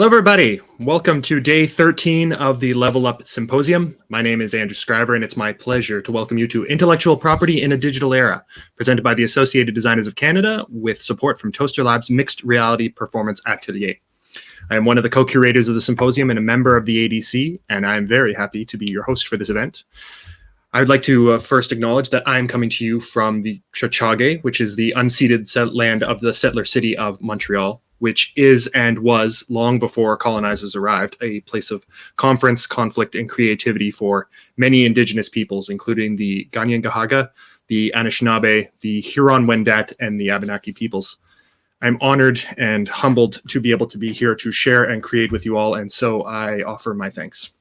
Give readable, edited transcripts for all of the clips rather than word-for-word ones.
Hello, everybody. Welcome to day 13 of the Level Up Symposium. My name is Andrew Scriver, and it's my pleasure to welcome you to Intellectual Property in a Digital Era, presented by the Associated Designers of Canada with support from Toasterlab's Mixed Reality Performance Atelier. I am one of the co-curators of the symposium and a member of the ADC, and I'm very happy to be your host for this event. I would like to first acknowledge that I'm coming to you from the Tiohtià:ke, which is the unceded land of the settler city of Montreal, which is and was, long before colonizers arrived, a place of conference, conflict, and creativity for many Indigenous peoples, including the Kanien'kehá:ka, the Anishinaabe, the Huron-Wendat, and the Abenaki peoples. I'm honored and humbled to be able to be here to share and create with you all, and so I offer my thanks.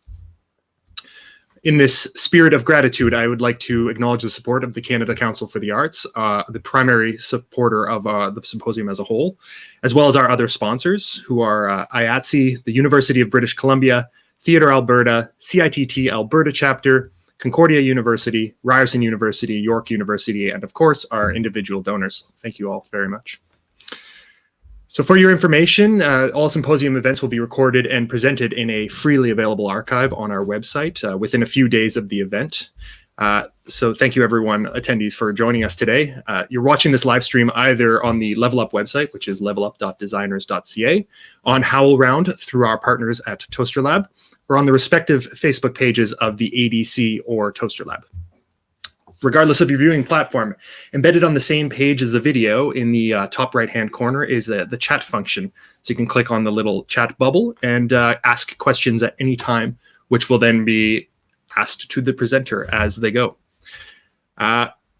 In this spirit of gratitude, I would like to acknowledge the support of the Canada Council for the Arts, the primary supporter of the symposium as a whole, as well as our other sponsors, who are IATSE, the University of British Columbia, Theatre Alberta, CITT Alberta Chapter, Concordia University, Ryerson University, York University, and of course, our individual donors. Thank you all very much. So for your information, all symposium events will be recorded and presented in a freely available archive on our website within a few days of the event. So thank you everyone, attendees, for joining us today. You're watching this live stream either on the Level Up website, which is levelup.designers.ca, on HowlRound through our partners at Toasterlab, or on the respective Facebook pages of the ADC or Toasterlab. Regardless of your viewing platform, embedded on the same page as the video in the top right-hand corner is the chat function. So you can click on the little chat bubble and ask questions at any time, which will then be asked to the presenter as they go.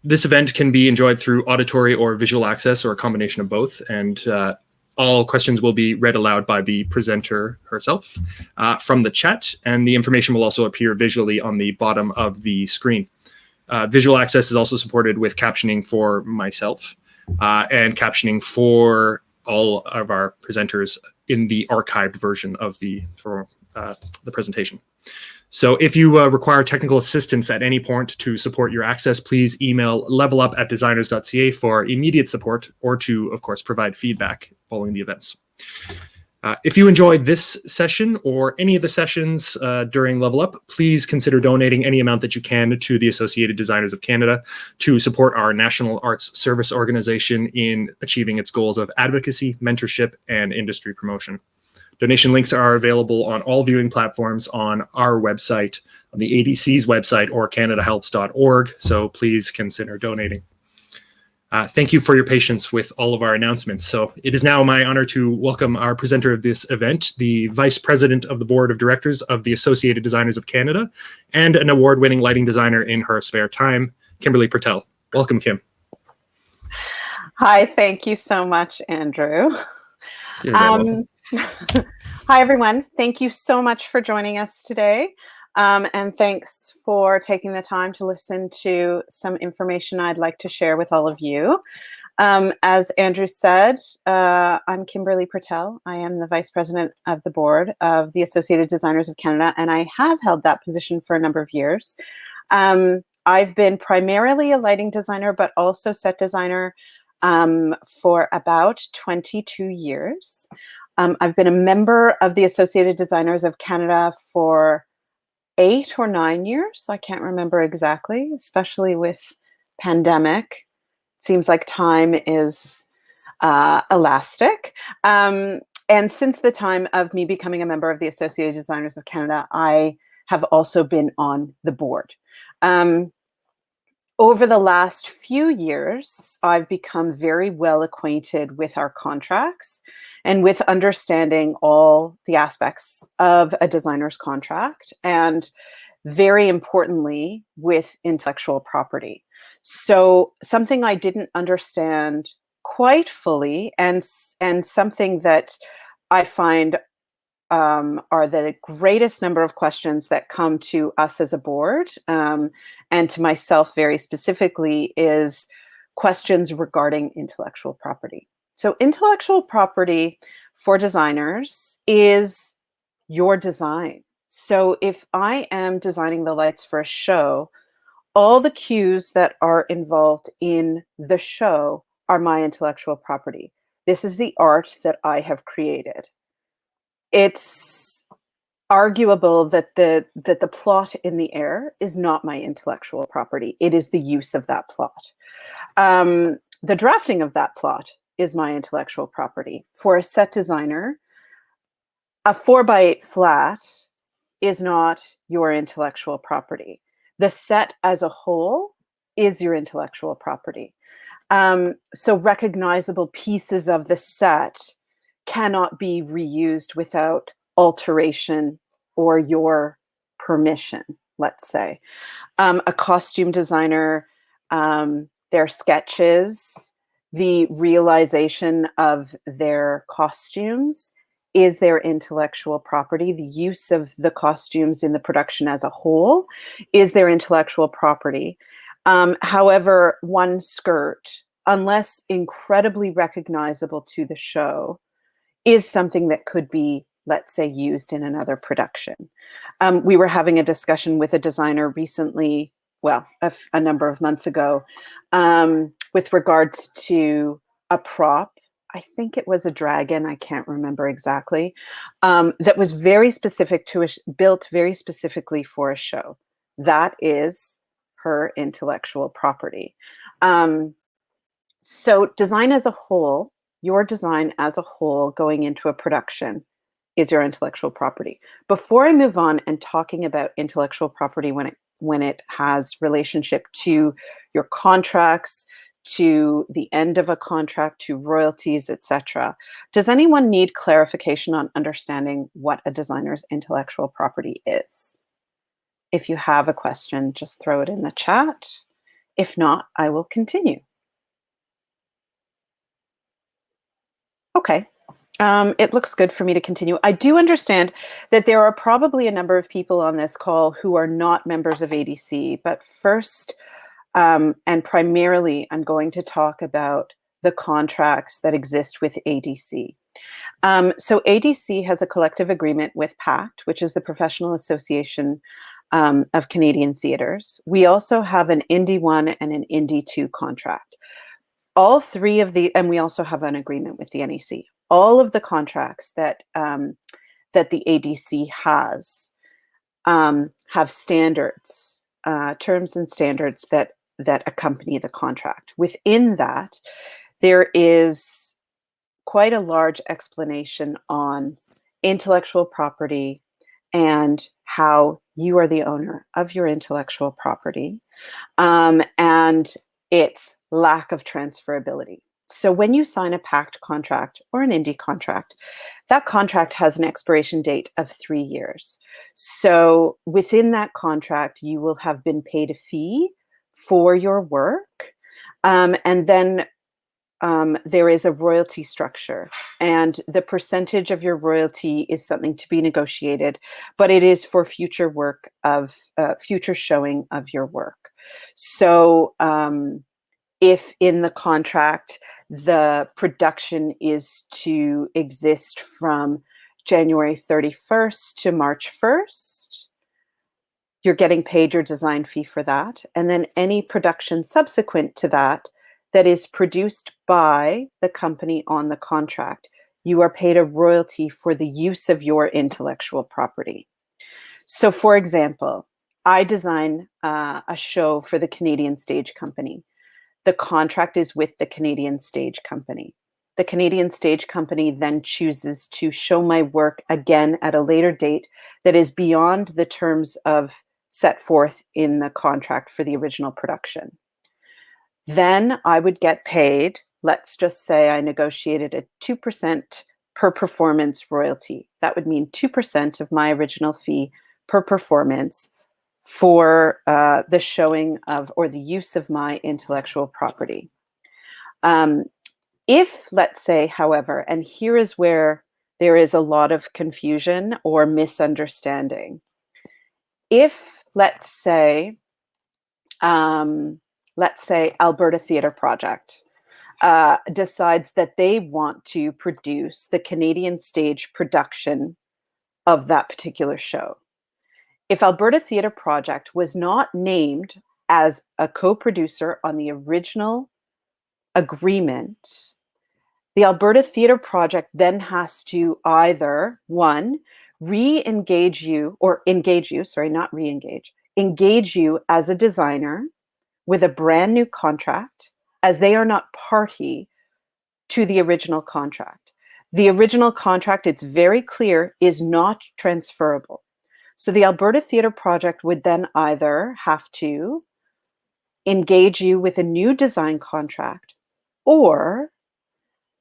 This event can be enjoyed through auditory or visual access, or a combination of both, and all questions will be read aloud by the presenter herself from the chat, and the information will also appear visually on the bottom of the screen. Visual access is also supported with captioning for myself and captioning for all of our presenters in the archived version of the presentation. So if you require technical assistance at any point to support your access, please email levelup@designers.ca for immediate support, or to, of course, provide feedback following the events. If you enjoyed this session or any of the sessions during Level Up, please consider donating any amount that you can to the Associated Designers of Canada to support our National Arts Service Organization in achieving its goals of advocacy, mentorship, and industry promotion. Donation links are available on all viewing platforms on our website, on the ADC's website, or canadahelps.org, so please consider donating. Thank you for your patience with all of our announcements. So it is now my honor to welcome our presenter of this event, the Vice President of the Board of Directors of the Associated Designers of Canada, and an award-winning lighting designer in her spare time, Kimberly Pertell. Welcome, Kim. Hi, thank you so much, Andrew. You're very welcome. Hi, everyone. Thank you so much for joining us today. And thanks for taking the time to listen to some information I'd like to share with all of you. As Andrew said, I'm Kimberly Pertell. I am the Vice President of the Board of the Associated Designers of Canada, and I have held that position for a number of years. I've been primarily a lighting designer, but also set designer for about 22 years. I've been a member of the Associated Designers of Canada for 8 or 9 years. I can't remember exactly, especially with pandemic. It seems like time is elastic. And since the time of me becoming a member of the Associated Designers of Canada, I have also been on the board. Over the last few years, I've become very well acquainted with our contracts and with understanding all the aspects of a designer's contract, and very importantly, with intellectual property. So something I didn't understand quite fully, and something that I find are the greatest number of questions that come to us as a board, and to myself very specifically, is questions regarding intellectual property. So intellectual property for designers is your design. So if I am designing the lights for a show, all the cues that are involved in the show are my intellectual property. This is the art that I have created. it's arguable that the plot in the air is not my intellectual property. It is the use of that plot. The drafting of that plot is my intellectual property. For a set designer, a 4x8 flat is not your intellectual property. The set as a whole is your intellectual property. So recognizable pieces of the set cannot be reused without alteration or your permission, let's say. A costume designer, their sketches, the realization of their costumes is their intellectual property. The use of the costumes in the production as a whole is their intellectual property. However, one skirt, unless incredibly recognizable to the show, is something that could be, let's say, used in another production. We were having a discussion with a designer recently, well, a number of months ago, with regards to a prop. I think it was a dragon, I can't remember exactly, that was very specific to built very specifically for a show. That is her intellectual property. So design as a whole, your design as a whole going into a production is your intellectual property. Before I move on and talking about intellectual property when it has relationship to your contracts, to the end of a contract, to royalties, etc., does anyone need clarification on understanding what a designer's intellectual property is? If you have a question, just throw it in the chat. If not, I will continue. Okay. It looks good for me to continue. I do understand that there are probably a number of people on this call who are not members of ADC, but first and primarily, I'm going to talk about the contracts that exist with ADC. So ADC has a collective agreement with PACT, which is the Professional Association of Canadian Theatres. We also have an Indie 1 and an Indie 2 contract. All three of the, and we also have an agreement with the NEC. All of the contracts that that the ADC has have standards, terms and standards that accompany the contract. Within that, there is quite a large explanation on intellectual property and how you are the owner of your intellectual property, and its lack of transferability. So when you sign a PACT contract or an Indie contract, that contract has an expiration date of 3 years. So within that contract, you will have been paid a fee for your work. And then there is a royalty structure, and the percentage of your royalty is something to be negotiated, but it is for future work of future showing of your work. So if in the contract, the production is to exist from January 31st to March 1st, you're getting paid your design fee for that. And then any production subsequent to that that is produced by the company on the contract, you are paid a royalty for the use of your intellectual property. So for example, I design a show for the Canadian Stage Company. The contract is with the Canadian Stage Company. The Canadian Stage Company then chooses to show my work again at a later date that is beyond the terms of set forth in the contract for the original production. Then I would get paid, let's just say I negotiated a 2% per performance royalty. That would mean 2% of my original fee per performance for the showing of or the use of my intellectual property. If, let's say, however, and here is where there is a lot of confusion or misunderstanding. If, let's say Alberta Theatre Project decides that they want to produce the Canadian Stage production of that particular show. If Alberta Theatre Project was not named as a co-producer on the original agreement, The Alberta Theatre Project then has to either, one, re-engage you, or engage you, sorry, not re-engage, engage you as a designer with a brand new contract, as they are not party to the original contract. The original contract, it's very clear, is not transferable. So the Alberta Theatre Project would then either have to engage you with a new design contract or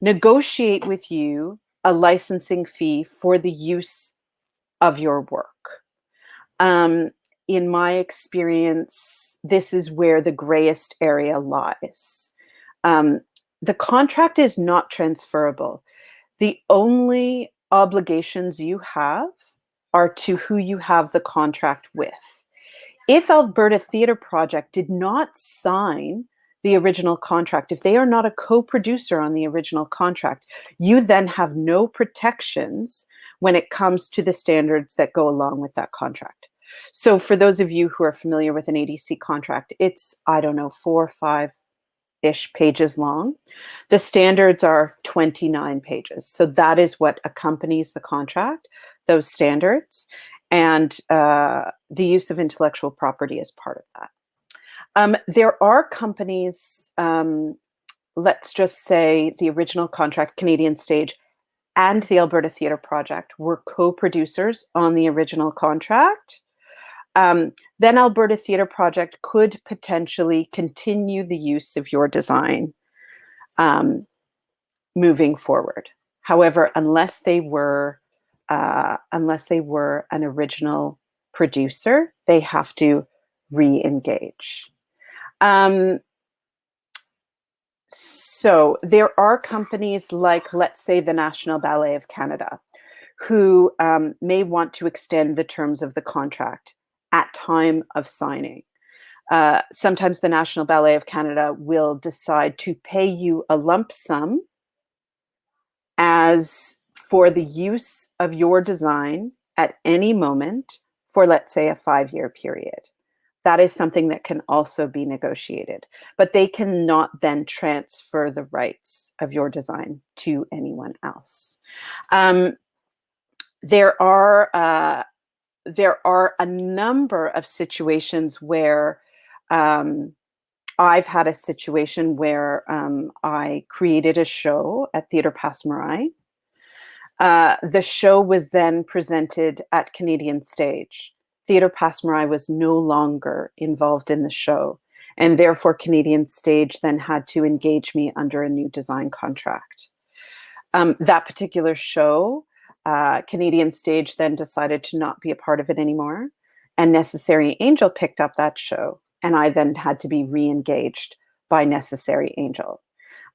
negotiate with you a licensing fee for the use of your work. In my experience, this is where the grayest area lies. The contract is not transferable. The only obligations you have are to who you have the contract with. If Alberta Theatre Project did not sign the original contract, if they are not a co-producer on the original contract, you then have no protections when it comes to the standards that go along with that contract. So for those of you who are familiar with an ADC contract, it's, I don't know, 4 or 5-ish pages long. The standards are 29 pages. So that is what accompanies the contract, those standards, and the use of intellectual property is part of that. There are companies, let's just say the original contract, Canadian Stage, and the Alberta Theatre Project were co-producers on the original contract. Then Alberta Theatre Project could potentially continue the use of your design moving forward. However, unless they were an original producer, they have to re-engage. So there are companies like, let's say, the National Ballet of Canada, who may want to extend the terms of the contract at time of signing. Sometimes the National Ballet of Canada will decide to pay you a lump sum as for the use of your design at any moment for, let's say, a 5-year period. That is something that can also be negotiated, but they cannot then transfer the rights of your design to anyone else. There are a number of situations where I've had a situation where I created a show at Theatre Passe Muraille. The show was then presented at Canadian Stage. Theatre Passe Muraille was no longer involved in the show, and therefore Canadian Stage then had to engage me under a new design contract. That particular show, Canadian Stage then decided to not be a part of it anymore, and Necessary Angel picked up that show, and I then had to be re-engaged by Necessary Angel.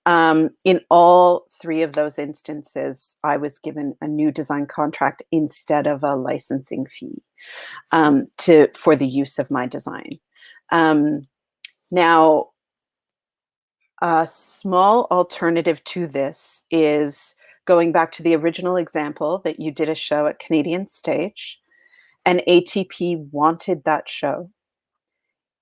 In all 3 of those instances, I was given a new design contract instead of a licensing fee for the use of my design. Now, a small alternative to this is going back to the original example that you did a show at Canadian Stage, and ATP wanted that show.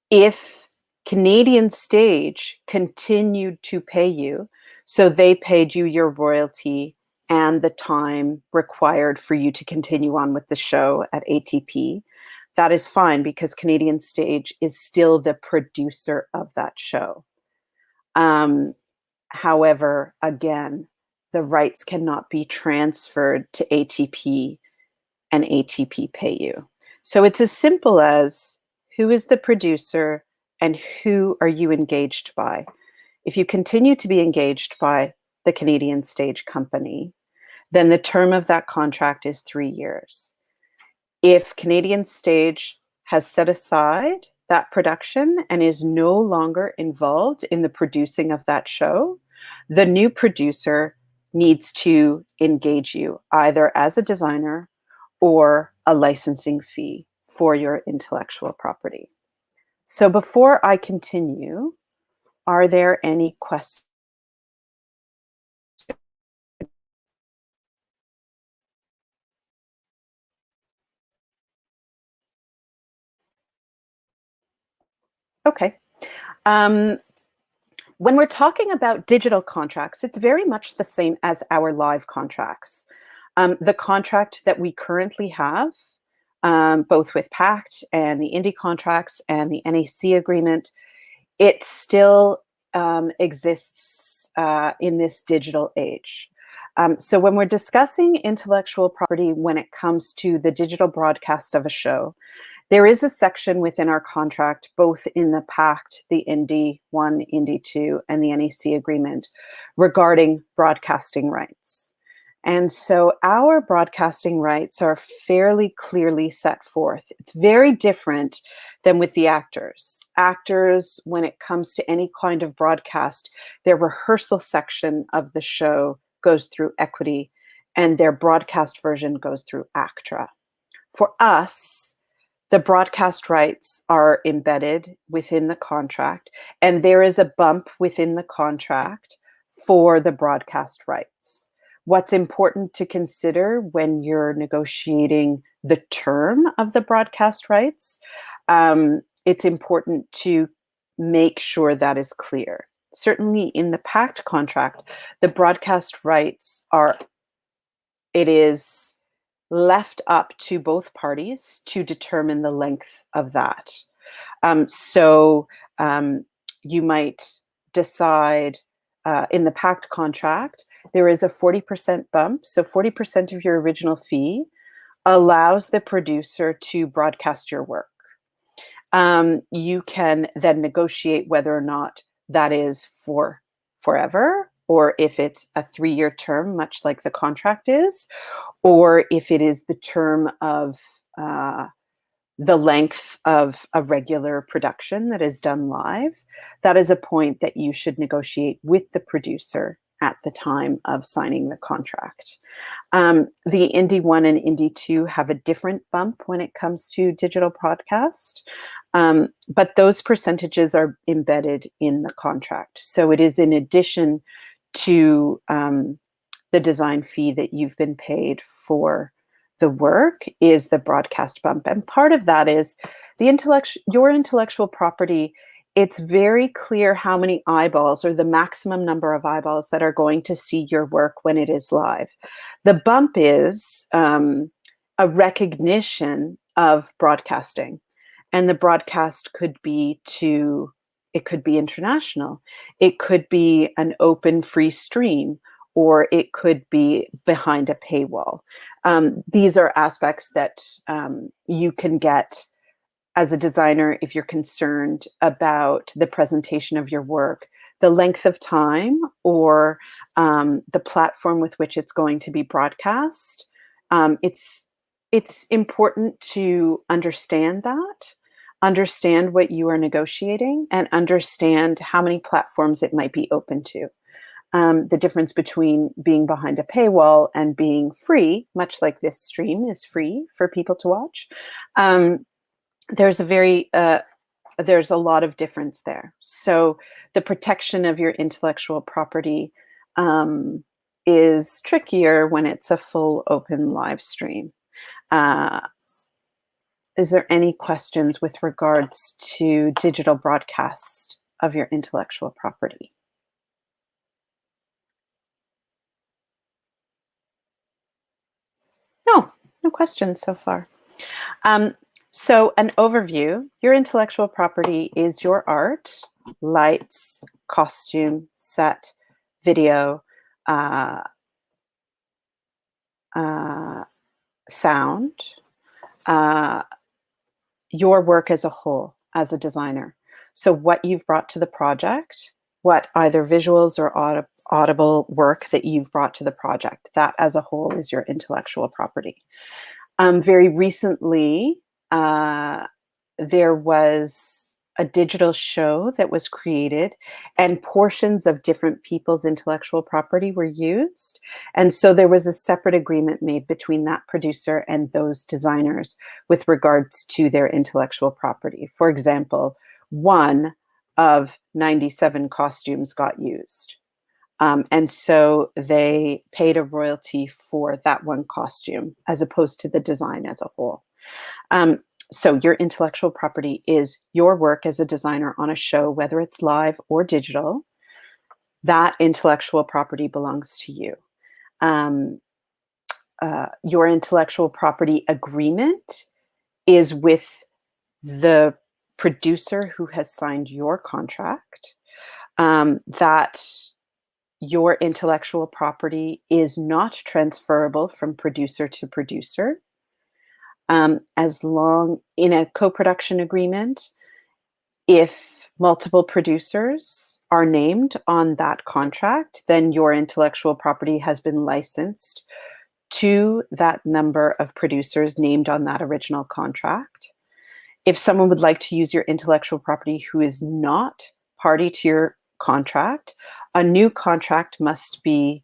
If Canadian Stage continued to pay you, so they paid you your royalty and the time required for you to continue on with the show at ATP, that is fine because Canadian Stage is still the producer of that show. However, again, the rights cannot be transferred to ATP and ATP pay you. So it's as simple as, who is the producer and who are you engaged by? If you continue to be engaged by the Canadian Stage company, then the term of that contract is 3 years. If Canadian Stage has set aside that production and is no longer involved in the producing of that show, the new producer needs to engage you either as a designer or a licensing fee for your intellectual property. So before I continue, are there any questions? Okay. When we're talking about digital contracts, it's very much the same as our live contracts. The contract that we currently have, both with PACT and the Indie contracts and the NAC agreement, it still exists in this digital age. So when we're discussing intellectual property when it comes to the digital broadcast of a show, there is a section within our contract, both in the PACT, the Indie 1, Indie 2, and the NAC agreement, regarding broadcasting rights. And so our broadcasting rights are fairly clearly set forth. It's very different than with the actors. Actors, when it comes to any kind of broadcast, their rehearsal section of the show goes through equity, and their broadcast version goes through ACTRA. For us, the broadcast rights are embedded within the contract, and there is a bump within the contract for the broadcast rights. What's important to consider when you're negotiating the term of the broadcast rights, it's important to make sure that is clear. Certainly in the PACT contract, the broadcast rights it is left up to both parties to determine the length of that. So you might decide in the PACT contract, there is a 40% bump. So 40% of your original fee allows the producer to broadcast your work. You can then negotiate whether or not that is for forever, or if it's a 3-year term, much like the contract is, or if it is the term of the length of a regular production that is done live. That is a point that you should negotiate with the producer at the time of signing the contract. The Indie 1 and Indie 2 have a different bump when it comes to digital broadcast, but those percentages are embedded in the contract. So it is in addition to the design fee that you've been paid for the work is the broadcast bump. And part of that is your intellectual property. It's very clear how many eyeballs, or the maximum number of eyeballs, that are going to see your work when it is live. The bump is a recognition of broadcasting. And the broadcast could be it could be international. It could be an open free stream, or it could be behind a paywall. These are aspects that you can get as a designer if you're concerned about the presentation of your work, the length of time, or the platform with which it's going to be broadcast. It's important to understand that. Understand what you are negotiating, and understand how many platforms it might be open to. The difference between being behind a paywall and being free, much like this stream is free for people to watch, there's a lot of difference there. So the protection of your intellectual property is trickier when it's a full open live stream. Is there any questions with regards to digital broadcast of your intellectual property? No questions so far. So an overview: your intellectual property is your art, lights, costume, set, video, sound, your work as a whole as a designer. So what you've brought to the project, what either visuals or audible work that you've brought to the project, that as a whole is your intellectual property. Very recently, there was a digital show that was created, and portions of different people's intellectual property were used. And so there was a separate agreement made between that producer and those designers with regards to their intellectual property. For example, one of 97 costumes got used. And so they paid a royalty for that one costume as opposed to the design as a whole. So your intellectual property is your work as a designer on a show, whether it's live or digital. that intellectual property belongs to you. Your intellectual property agreement is with the producer who has signed your contract, that your intellectual property is not transferable from producer to producer. As long in a co-production agreement, if multiple producers are named on that contract, then your intellectual property has been licensed to that number of producers named on that original contract. If someone would like to use your intellectual property who is not party to your contract, a new contract must be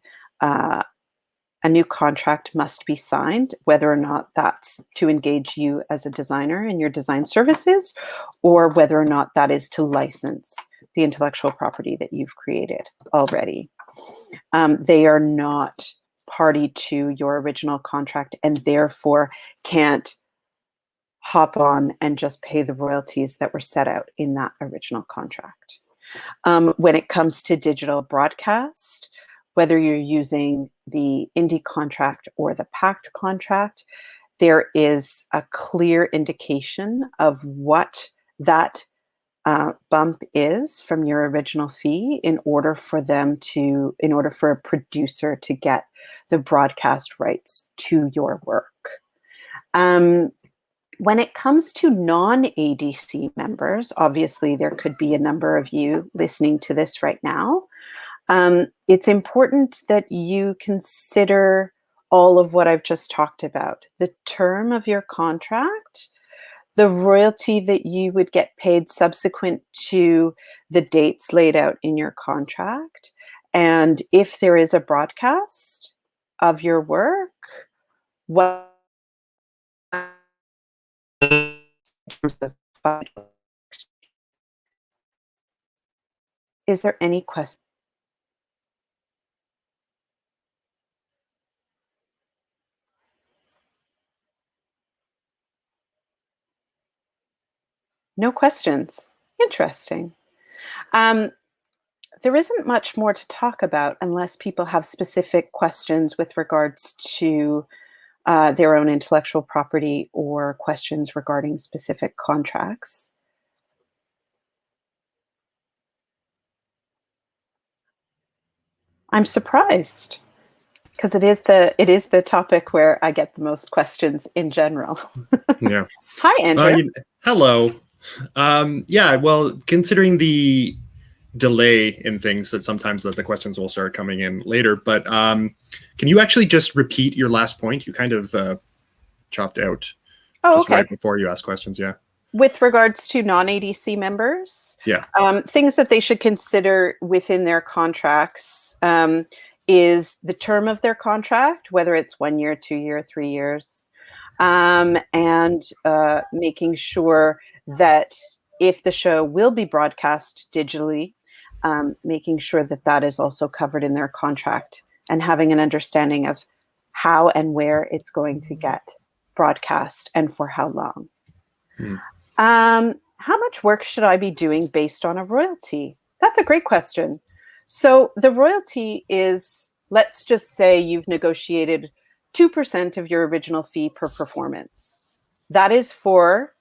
signed, whether or not that's to engage you as a designer in your design services, or whether or not that is to license the intellectual property that you've created already. They are not party to your original contract and therefore can't hop on and just pay the royalties that were set out in that original contract. When it comes to digital broadcast, whether you're using the indie contract or the packed contract, there is a clear indication of what that bump is from your original fee in order for a producer to get the broadcast rights to your work. When it comes to non-ADC members, obviously there could be a number of you listening to this right now. It's important that you consider all of what I've just talked about. The term of your contract, the royalty that you would get paid subsequent to the dates laid out in your contract, and if there is a broadcast of your work, what is there any question? No questions. Interesting. There isn't much more to talk about unless people have specific questions with regards to their own intellectual property or questions regarding specific contracts. I'm surprised because it is the topic where I get the most questions in general. Yeah. Hi, Andrew. Hello. Yeah, well, considering the delay in things that sometimes the questions will start coming in later, but can you actually just repeat your last point? You kind of chopped out Okay. right before you asked questions. Yeah. With regards to non-ADC members, yeah, things that they should consider within their contracts is the term of their contract, whether it's 1 year, 2 year, 3 years, and making sure that if the show will be broadcast digitally, making sure that that is also covered in their contract and having an understanding of how and where it's going to get broadcast and for how long. How much work should I be doing based on a royalty? That's a great question. So the royalty is, let's just say you've negotiated 2% of your original fee per performance. That is for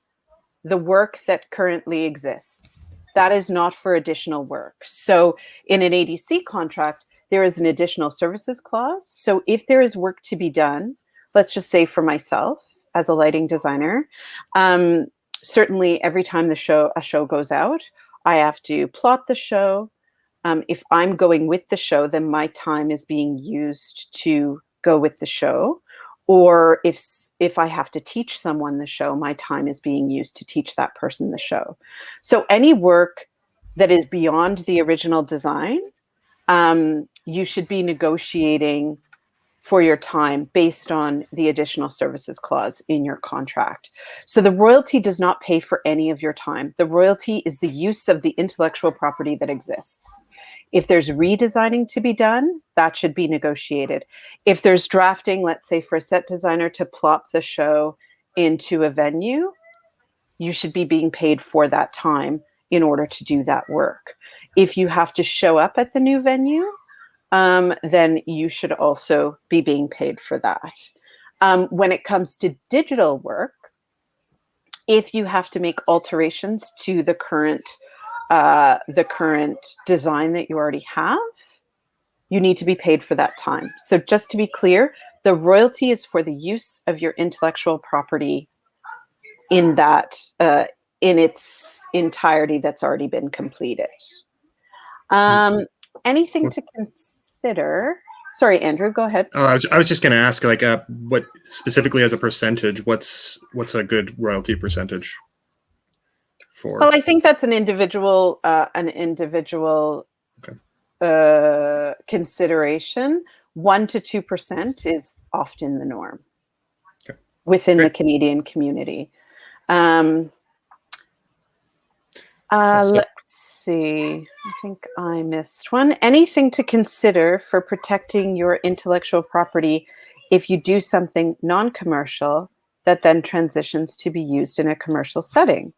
the work that currently exists. That is not for additional work. So in an ADC contract, there is an additional services clause. So if there is work to be done, let's just say for myself as a lighting designer, certainly every time a show goes out, I have to plot the show. If I'm going with the show, then my time is being used to go with the show. Or if I have to teach someone the show, my time is being used to teach that person the show. So any work that is beyond the original design, you should be negotiating for your time based on the additional services clause in your contract. So the royalty does not pay for any of your time. The royalty is the use of the intellectual property that exists. If there's redesigning to be done, that should be negotiated. If there's drafting, let's say for a set designer to plop the show into a venue, you should be being paid for that time in order to do that work. If you have to show up at the new venue, then you should also be being paid for that. When it comes to digital work, if you have to make alterations to the current design that you already have, you need to be paid for that time. So just to be clear, the royalty is for the use of your intellectual property in that in its entirety that's already been completed. Anything to consider? Sorry, Andrew, go ahead. Oh, I was just going to ask, like, what specifically as a percentage? What's a good royalty percentage for? Well, I think that's an individual consideration. 1 to 2% is often the norm within the Canadian community. Let's see. I think I missed one. Anything to consider for protecting your intellectual property if you do something non-commercial that then transitions to be used in a commercial setting?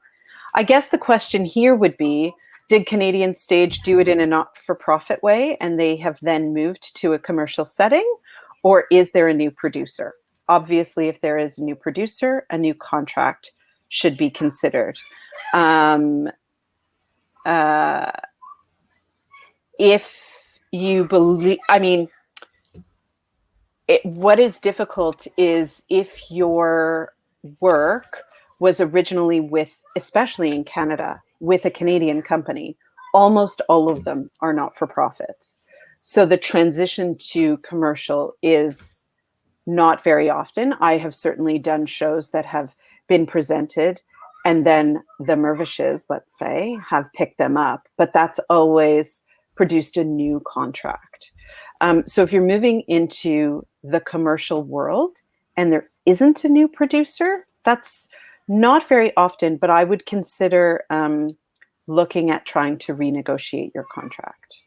I guess the question here would be, did Canadian Stage do it in a not-for-profit way and they have then moved to a commercial setting? Or is there a new producer? Obviously, if there is a new producer, a new contract should be considered. If you believe, what is difficult is if your work was originally with, especially in Canada, with a Canadian company, almost all of them are not-for-profits. So the transition to commercial is not very often. I have certainly done shows that have been presented and then the Mirvishes, let's say, have picked them up, but that's always produced a new contract. So if you're moving into the commercial world and there isn't a new producer, that's not very often, but I would consider looking at trying to renegotiate your contract.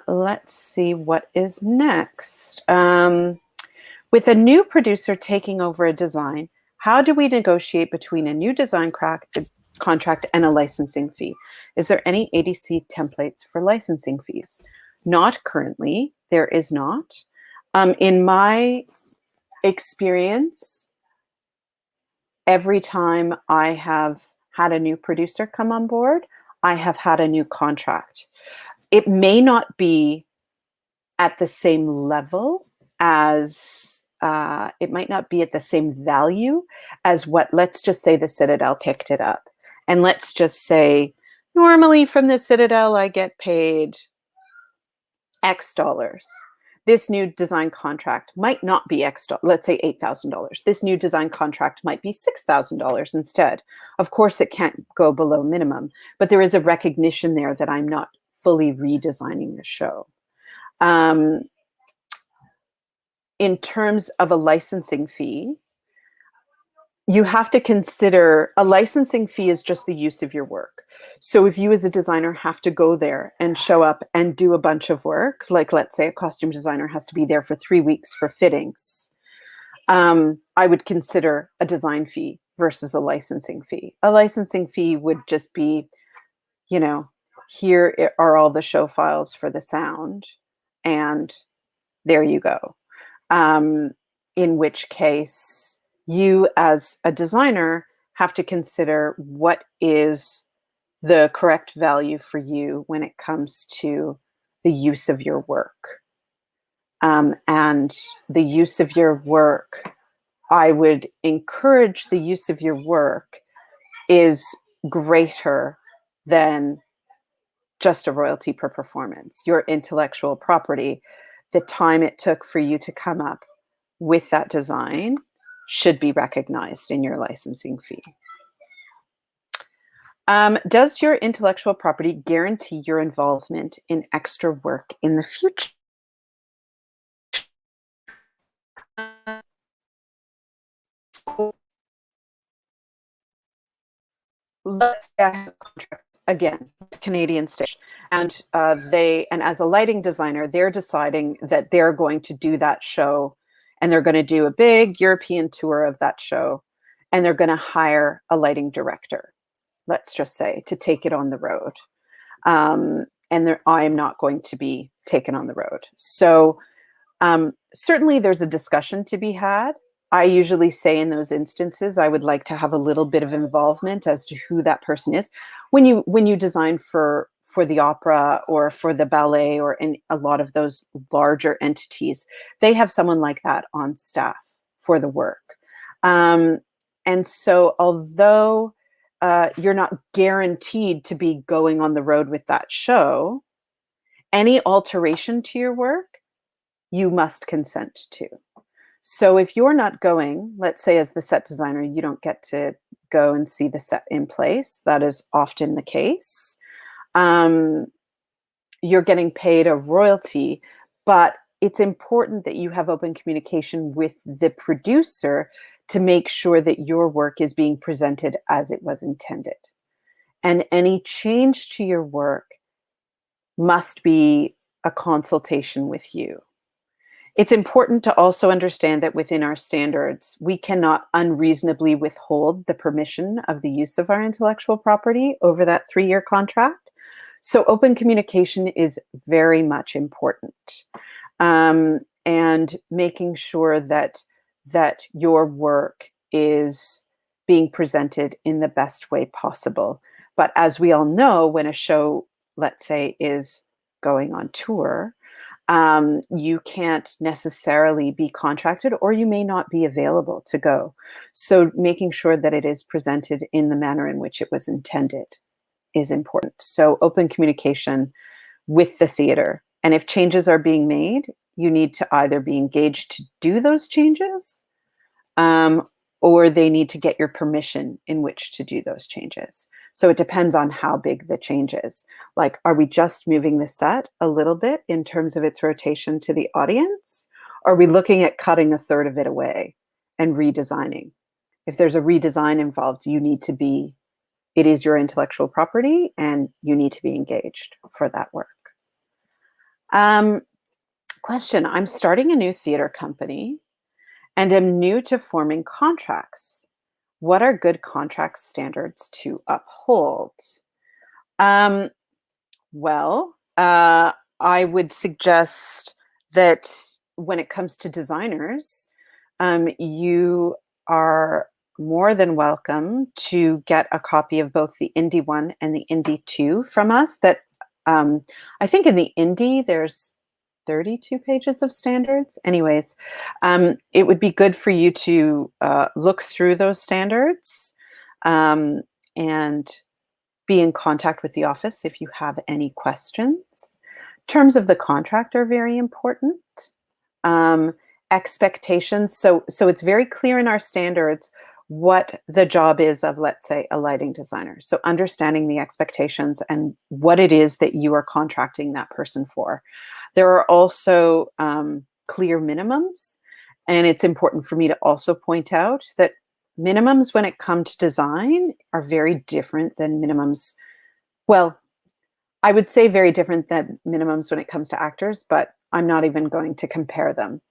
Let's see what is next. With a new producer taking over a design, how do we negotiate between a new design contract and a licensing fee? Is there any ADC templates for licensing fees? Not currently. There is not. In my experience, every time I have had a new producer come on board, I have had a new contract. It may not be at the same level as, it might not be at the same value as what, let's just say the Citadel picked it up. And let's just say, normally from the Citadel, I get paid X dollars. This new design contract might not be X, let's say $8,000. This new design contract might be $6,000 instead. Of course, it can't go below minimum, but there is a recognition there that I'm not fully redesigning the show. In terms of a licensing fee, you have to consider a licensing fee is just the use of your work. So if you as a designer have to go there and show up and do a bunch of work, like let's say a costume designer has to be there for 3 weeks for fittings, I would consider a design fee versus a licensing fee. A licensing fee would just be, you know, here are all the show files for the sound, and there you go. In which case, you as a designer have to consider what is the correct value for you when it comes to the use of your work. And the use of your work, I would encourage the use of your work is greater than just a royalty per performance. Your intellectual property, the time it took for you to come up with that design should be recognized in your licensing fee. Does your intellectual property guarantee your involvement in extra work in the future? Let's say I have a contract, again, Canadian Stage, and and as a lighting designer, they're deciding that they're going to do that show, and they're going to do a big European tour of that show, and they're going to hire a lighting director. let's just say, to take it on the road. And I am not going to be taken on the road. So certainly there's a discussion to be had. I usually say in those instances, I would like to have a little bit of involvement as to who that person is. When you design for the opera or for the ballet or in a lot of those larger entities, they have someone like that on staff for the work. And so although you're not guaranteed to be going on the road with that show, any alteration to your work, you must consent to. So if you're not going, let's say as the set designer, you don't get to go and see the set in place. That is often the case. You're getting paid a royalty, but it's important that you have open communication with the producer to make sure that your work is being presented as it was intended. And any change to your work must be a consultation with you. It's important to also understand that within our standards, we cannot unreasonably withhold the permission of the use of our intellectual property over that 3-year contract. So open communication is very much important. And making sure that your work is being presented in the best way possible. But as we all know, when a show, let's say, is going on tour, you can't necessarily be contracted, or you may not be available to go. So making sure that it is presented in the manner in which it was intended is important. So open communication with the theater. And if changes are being made, you need to either be engaged to do those changes, or they need to get your permission in which to do those changes. So it depends on how big the change is. Like, are we just moving the set a little bit in terms of its rotation to the audience? Are we looking at cutting a third of it away and redesigning? If there's a redesign involved, it is your intellectual property and you need to be engaged for that work. Question, I'm starting a new theater company and am new to forming contracts. What are good contract standards to uphold? Well, I would suggest that when it comes to designers, you are more than welcome to get a copy of both the Indy 1 and the Indy 2 from us. That I think in the Indy, there's 32 pages of standards. Anyways, it would be good for you to look through those standards and be in contact with the office if you have any questions. Terms of the contract are very important. Expectations. So it's very clear in our standards what the job is of, let's say, a lighting designer. So understanding the expectations and what it is that you are contracting that person for. There are also clear minimums, and it's important for me to also point out that minimums when it comes to design are very different than minimums. Well, I would say very different than minimums when it comes to actors, but I'm not even going to compare them.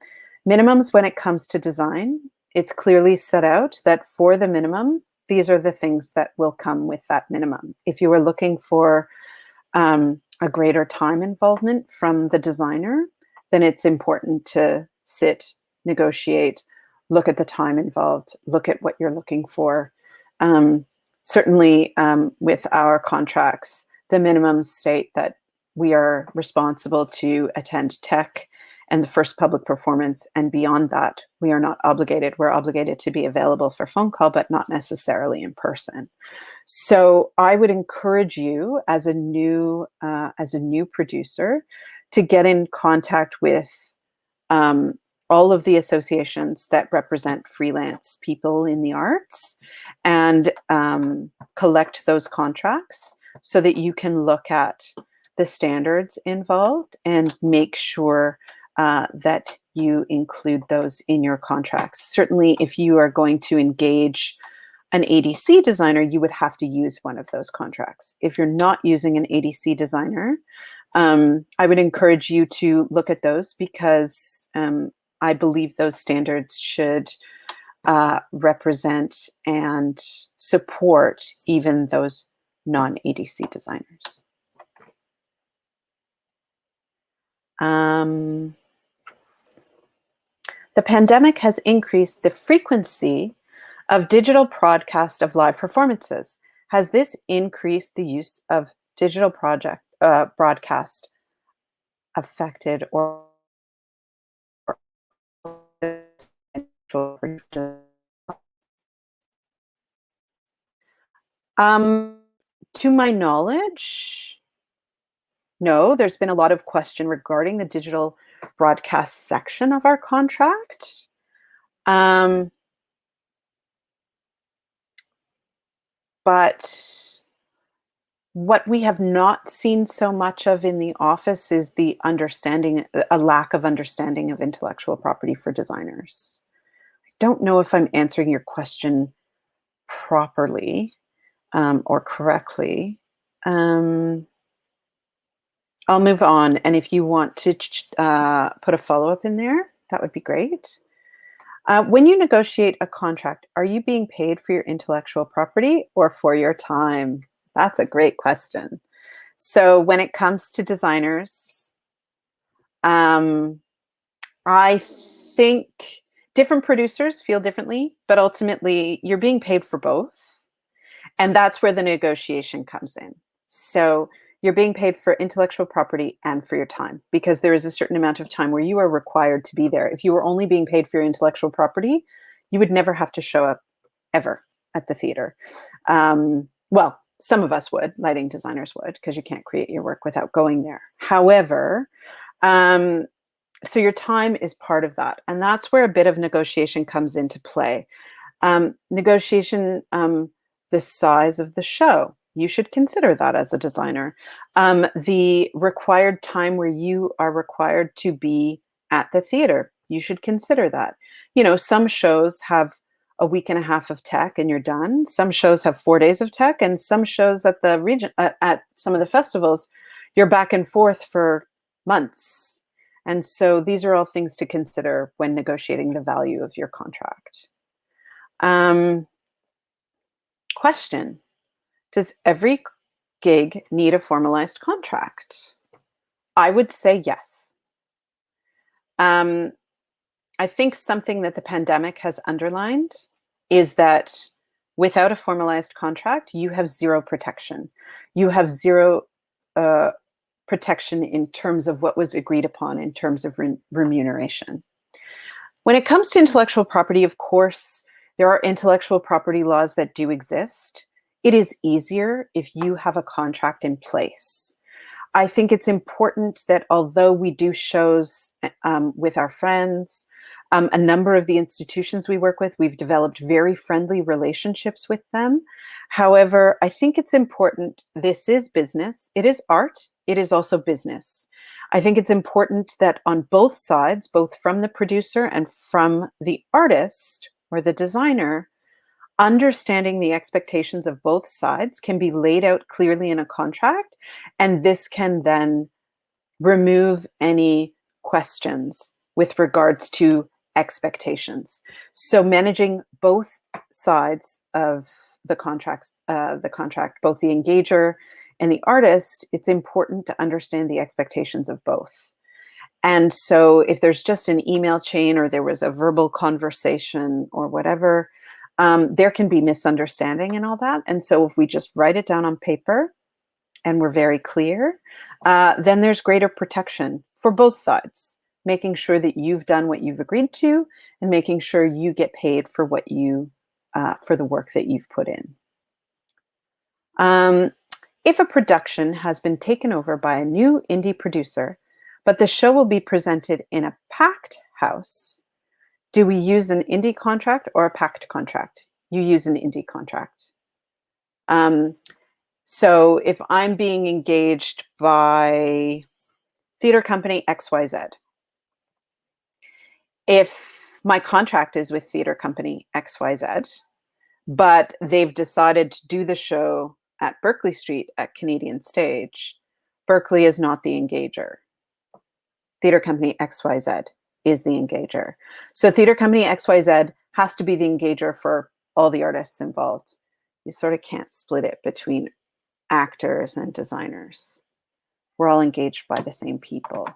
Minimums when it comes to design, it's clearly set out that for the minimum, these are the things that will come with that minimum. If you are looking for a greater time involvement from the designer, then it's important to sit, negotiate, look at the time involved, look at what you're looking for. Certainly with our contracts, the minimums state that we are responsible to attend tech and the first public performance, and beyond that, we are not obligated. We're obligated to be available for phone call, but not necessarily in person. So I would encourage you as a new producer to get in contact with all of the associations that represent freelance people in the arts and collect those contracts so that you can look at the standards involved and make sure that you include those in your contracts. Certainly, if you are going to engage an ADC designer, you would have to use one of those contracts. If you're not using an ADC designer, I would encourage you to look at those because I believe those standards should represent and support even those non-ADC designers. The pandemic has increased the frequency of digital broadcast of live performances. Has this increased the use of digital broadcast affected or to my knowledge, no, there's been a lot of question regarding the digital broadcast section of our contract. But what we have not seen so much of in the office is the understanding, a lack of understanding of intellectual property for designers. I don't know if I'm answering your question properly or correctly. I'll move on, and if you want to put a follow-up in there, that would be great. When you negotiate a contract, are you being paid for your intellectual property or for your time? That's a great question. So when it comes to designers, I think different producers feel differently, but ultimately you're being paid for both. And that's where the negotiation comes in. So you're being paid for intellectual property and for your time, because there is a certain amount of time where you are required to be there. If you were only being paid for your intellectual property, you would never have to show up ever at the theater. Well, some of us would, lighting designers would, because you can't create your work without going there. However, so your time is part of that. And that's where a bit of negotiation comes into play. Negotiation, the size of the show. You should consider that as a designer. The required time where you are required to be at the theater. You should consider that. You know, some shows have a week and a half of tech and you're done. Some shows have 4 days of tech, and some shows at the region, at some of the festivals, you're back and forth for months. And so these are all things to consider when negotiating the value of your contract. Question. Does every gig need a formalized contract? I would say yes. I think something that the pandemic has underlined is that without a formalized contract, you have zero protection. You have zero protection in terms of what was agreed upon in terms of remuneration. When it comes to intellectual property, of course, there are intellectual property laws that do exist. It is easier if you have a contract in place. I think it's important that although we do shows with our friends, a number of the institutions we work with, we've developed very friendly relationships with them. However, I think it's important, this is business, it is art, it is also business. I think it's important that on both sides, both from the producer and from the artist or the designer, understanding the expectations of both sides can be laid out clearly in a contract, and this can then remove any questions with regards to expectations. So managing both sides of the contract, both the engager and the artist, it's important to understand the expectations of both. And so if there's just an email chain or there was a verbal conversation or whatever, there can be misunderstanding and all that. And so if we just write it down on paper and we're very clear, then there's greater protection for both sides, making sure that you've done what you've agreed to and making sure you get paid for what you, for the work that you've put in. If a production has been taken over by a new indie producer, but the show will be presented in a packed house, do we use an indie contract or a packed contract? You use an indie contract. So if I'm being engaged by theater company XYZ, if my contract is with theater company XYZ, but they've decided to do the show at Berkeley Street at Canadian Stage, Berkeley is not the engager. Theater company XYZ is the engager. So theater company XYZ has to be the engager for all the artists involved. You sort of can't split it between actors and designers. We're all engaged by the same people.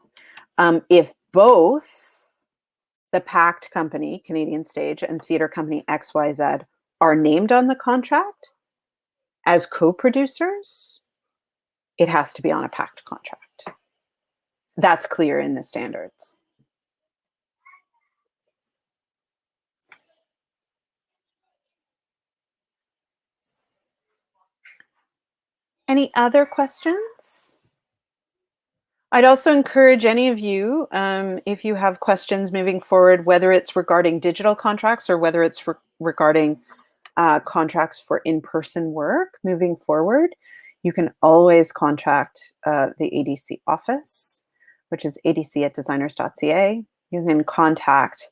If both the PACT company, Canadian Stage, and theater company XYZ are named on the contract as co-producers, it has to be on a PACT contract. That's clear in the standards. Any other questions? I'd also encourage any of you, if you have questions moving forward, whether it's regarding digital contracts or whether it's regarding contracts for in-person work moving forward, you can always contact the ADC office, which is adc@designers.ca. You can contact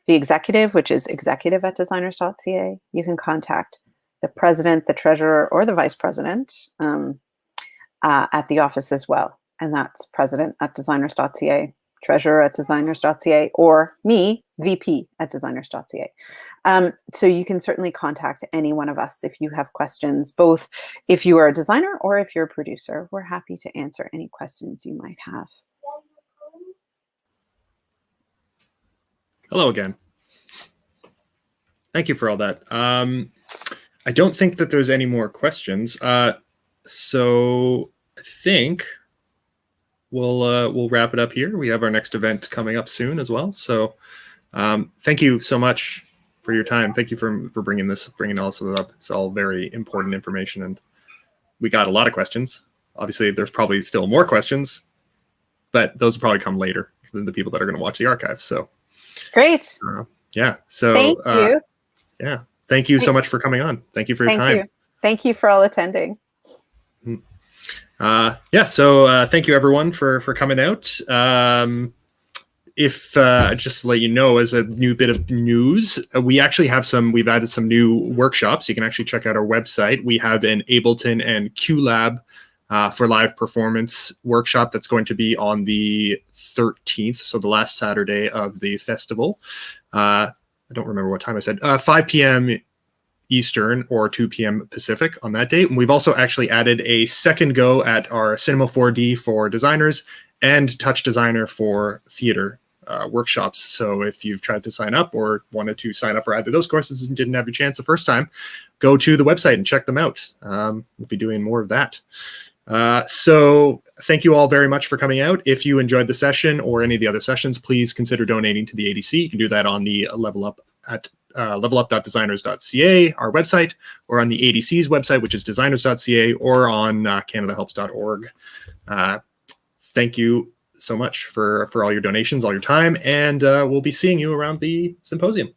the executive, which is executive@designers.ca. You can contact the president, the treasurer, or the vice president at the office as well. And that's president@designers.ca, treasurer@designers.ca, or me, VP@designers.ca. So you can certainly contact any one of us if you have questions, both if you are a designer or if you're a producer. We're happy to answer any questions you might have. Hello again. Thank you for all that. I don't think that there's any more questions. So I think we'll wrap it up here. We have our next event coming up soon as well. So thank you so much for your time. Thank you for bringing all this up. It's all very important information, and we got a lot of questions. Obviously, there's probably still more questions, but those will probably come later than the people that are going to watch the archive. So great. Yeah. So thank you. Yeah. Thank you so much for coming on. Thank you for your time. Thank you for all attending. Yeah. So thank you everyone for coming out. If just to let you know, as a new bit of news, we've added some new workshops. You can actually check out our website. We have an Ableton and QLab for live performance workshop that's going to be on the 13th, so the last Saturday of the festival. I don't remember what time I said. 5 p.m. Eastern or 2 p.m. Pacific on that date. And we've also actually added a second go at our Cinema 4D for designers and Touch Designer for theater workshops. So if you've tried to sign up or wanted to sign up for either of those courses and didn't have your chance the first time, go to the website and check them out. We'll be doing more of that. So thank you all very much for coming out. If you enjoyed the session or any of the other sessions, please consider donating to the ADC. You can do that on the Level Up at levelup.designers.ca, our website, or on the ADC's website, which is designers.ca, or on canadahelps.org. Thank you so much for all your donations, all your time, and we'll be seeing you around the symposium.